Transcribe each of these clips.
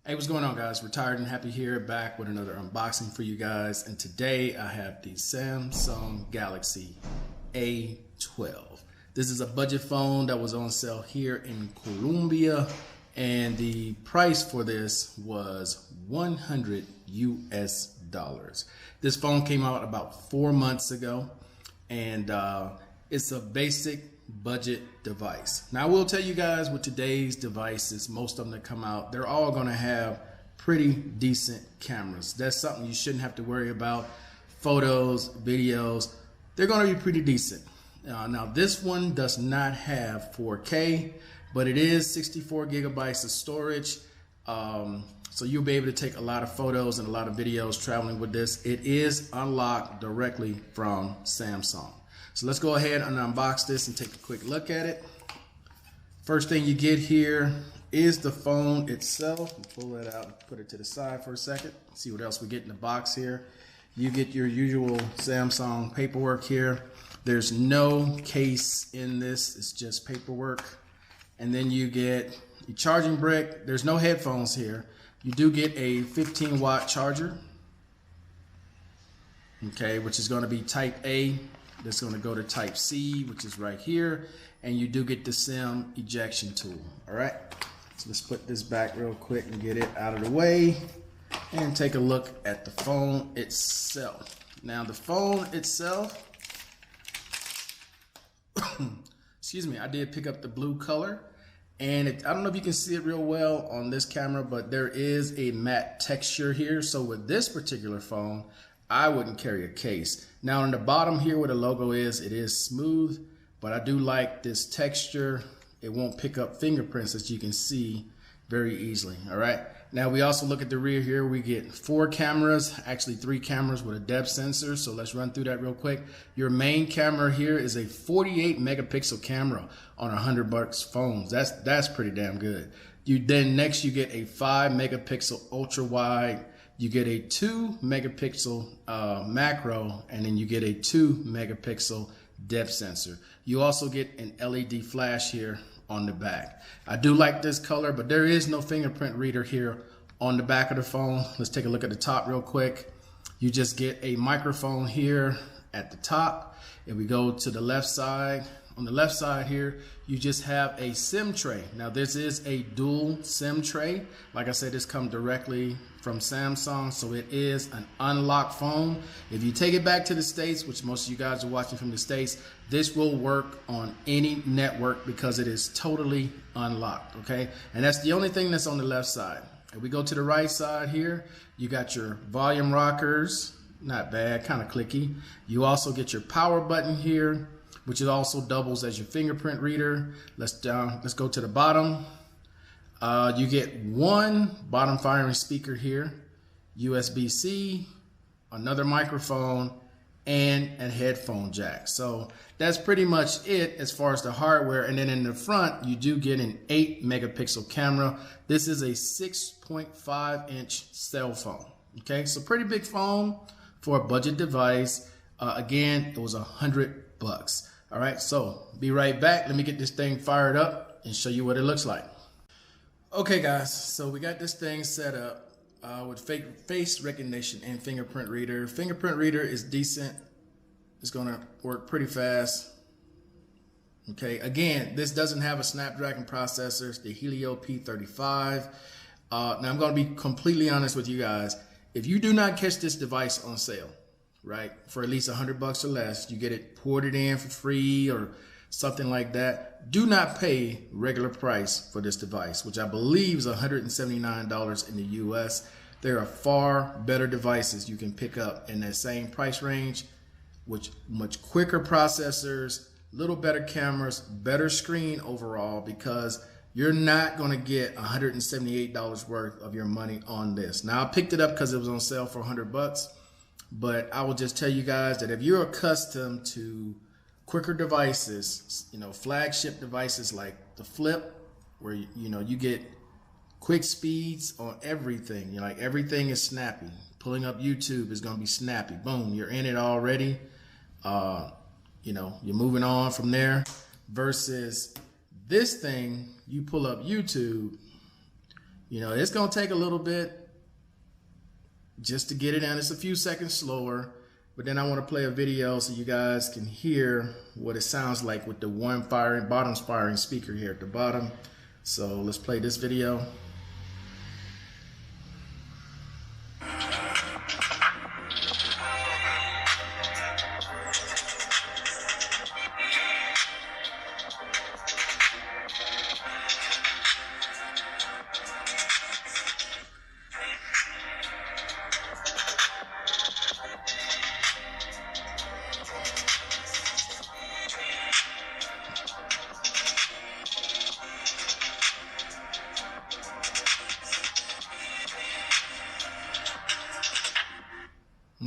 Hey, what's going on, guys? Retired and happy here, back with another unboxing for you guys. And today I have the Samsung Galaxy A12. This is a budget phone that was on sale here in Colombia, and the price for this was 100 US dollars. This phone came out about 4 months ago, and it's a basic budget device. Now I will tell you guys, with today's devices, most of them that come out, they're all going to have pretty decent cameras. That's something you shouldn't have to worry about. Photos, videos, they're going to be pretty decent. Now this one does not have 4K, but it is 64 gigabytes of storage. So you'll be able to take a lot of photos and a lot of videos traveling with this. It is unlocked directly from Samsung. So let's go ahead and unbox this and take a quick look at it. First thing you get here is the phone itself. Pull that out and put it to the side for a second. See what else we get in the box here. You get your usual Samsung paperwork here. There's no case in this, it's just paperwork. And then you get your charging brick. There's no headphones here. You do get a 15-watt charger, okay, which is going to be type A. That's going to go to type C, which is right here, and you do get the SIM ejection tool. All right, so let's put this back real quick and get it out of the way and take a look at the phone itself. Now the phone itself, excuse me, I did pick up the blue color, and I don't know if you can see it real well on this camera, but there is a matte texture here. So with this particular phone, I wouldn't carry a case. Now on the bottom here where the logo is, it is smooth, but I do like this texture. It won't pick up fingerprints, as you can see very easily. All right. Now we also look at the rear here. We get 4 cameras, actually 3 cameras with a depth sensor. So let's run through that real quick. Your main camera here is a 48 megapixel camera on $100 phones. That's pretty damn good. Next you get a 5 megapixel ultra wide. You get a 2 megapixel macro, and then you get a 2 megapixel depth sensor. You also get an LED flash here on the back. I do like this color, but there is no fingerprint reader here on the back of the phone. Let's take a look at the top real quick. You just get a microphone here at the top. If we go to the left side, on the left side here, you just have a SIM tray. Now this is a dual SIM tray. Like I said, this comes directly from Samsung, so it is an unlocked phone. If you take it back to the States, which most of you guys are watching from the States, this will work on any network because it is totally unlocked, okay? And that's the only thing that's on the left side. If we go to the right side here, you got your volume rockers, not bad, kind of clicky. You also get your power button here, which it also doubles as your fingerprint reader. Let's go to the bottom. You get one bottom firing speaker here, USB-C, another microphone, and a headphone jack. So that's pretty much it as far as the hardware. And then in the front, you do get an 8 megapixel camera. This is a 6.5 inch cell phone. Okay, so pretty big phone for a budget device. Again, it was $100. All right, so be right back. Let me get this thing fired up and show you what it looks like. Okay, guys, so we got this thing set up with face recognition and fingerprint reader. Fingerprint reader is decent. It's gonna work pretty fast. Okay, again, this doesn't have a Snapdragon processor. It's the Helio P35. Now I'm gonna be completely honest with you guys. If you do not catch this device on sale, right, for at least $100 or less, you get it ported in for free or something like that, do not pay regular price for this device, which I believe is $179 in the US. There are far better devices you can pick up in that same price range, with much quicker processors, little better cameras, better screen overall, because you're not going to get $178 worth of your money on this. Now I picked it up because it was on sale for $100. But I will just tell you guys that if you're accustomed to quicker devices, you know, flagship devices like the Flip, where you get quick speeds on everything. You know, like everything is snappy. Pulling up YouTube is going to be snappy. Boom, you're in it already. You know, you're moving on from there. Versus this thing, you pull up YouTube, You know, it's gonna take a little bit just to get it in. It's a few seconds slower, but then I want to play a video so you guys can hear what it sounds like with the bottom firing speaker here at the bottom. So let's play this video.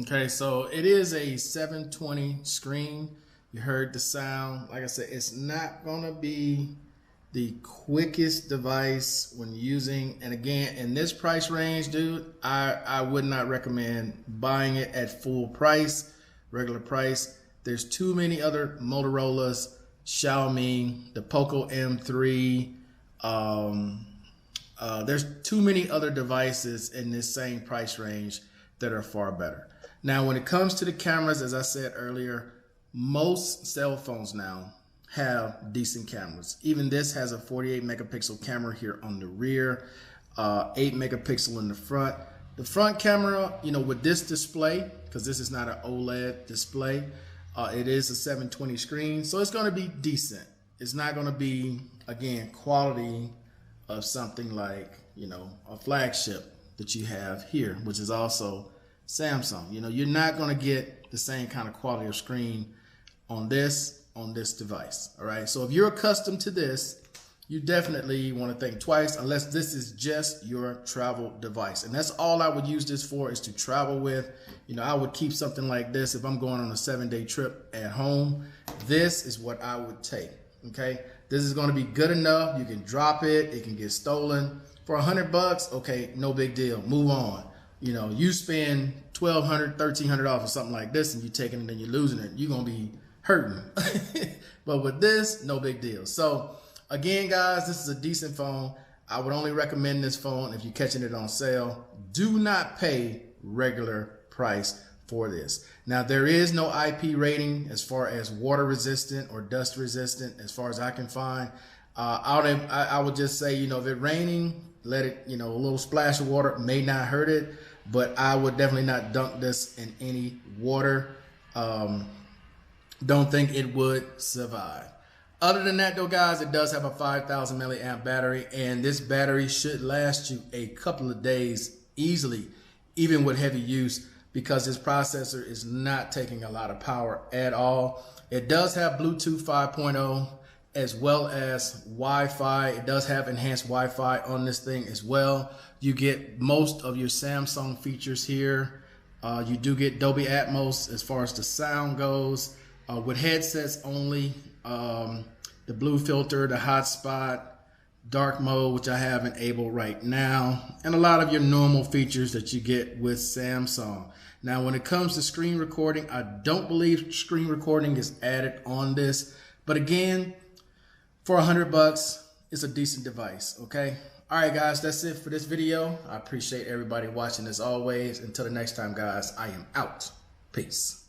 Okay, so it is a 720 screen. You heard the sound. Like I said, it's not gonna be the quickest device when using, and again, in this price range, dude, I would not recommend buying it at full price, regular price. There's too many other Motorola's, Xiaomi, the Poco M3. There's too many other devices in this same price range that are far better. Now, when it comes to the cameras, as I said earlier, most cell phones now have decent cameras. Even this has a 48 megapixel camera here on the rear, 8 megapixel in the front. The front camera, you know, with this display, because this is not an OLED display, it is a 720 screen, so it's going to be decent. It's not going to be, again, quality of something like, you know, a flagship that you have here, which is also Samsung. You know, you're not going to get the same kind of quality of screen on this device. All right. So if you're accustomed to this, you definitely want to think twice, unless this is just your travel device. And that's all I would use this for, is to travel with. You know, I would keep something like this if I'm going on a 7-day trip at home. This is what I would take. Okay. This is going to be good enough. You can drop it. It can get stolen. For $100, okay, no big deal. Move on. You know, you spend $1,200, $1,300 for something like this, and you're taking it and you're losing it, you're gonna be hurting. But with this, no big deal. So again, guys, this is a decent phone. I would only recommend this phone if you're catching it on sale. Do not pay regular price for this. Now, there is no IP rating as far as water resistant or dust resistant, as far as I can find. I would just say, you know, if it's raining, let it, you know, a little splash of water may not hurt it, but I would definitely not dunk this in any water. Don't think it would survive. Other than that though, guys, it does have a 5,000 milliamp battery, and this battery should last you a couple of days easily, even with heavy use, because this processor is not taking a lot of power at all. It does have Bluetooth 5.0 as well as Wi-Fi. It does have enhanced Wi-Fi on this thing as well. You get most of your Samsung features here. You do get Dolby Atmos as far as the sound goes. With headsets only, the blue filter, the hotspot, dark mode, which I have enabled right now, and a lot of your normal features that you get with Samsung. Now, when it comes to screen recording, I don't believe screen recording is added on this, but again, for $100, it's a decent device, okay? All right, guys, that's it for this video. I appreciate everybody watching as always. Until the next time, guys, I am out. Peace.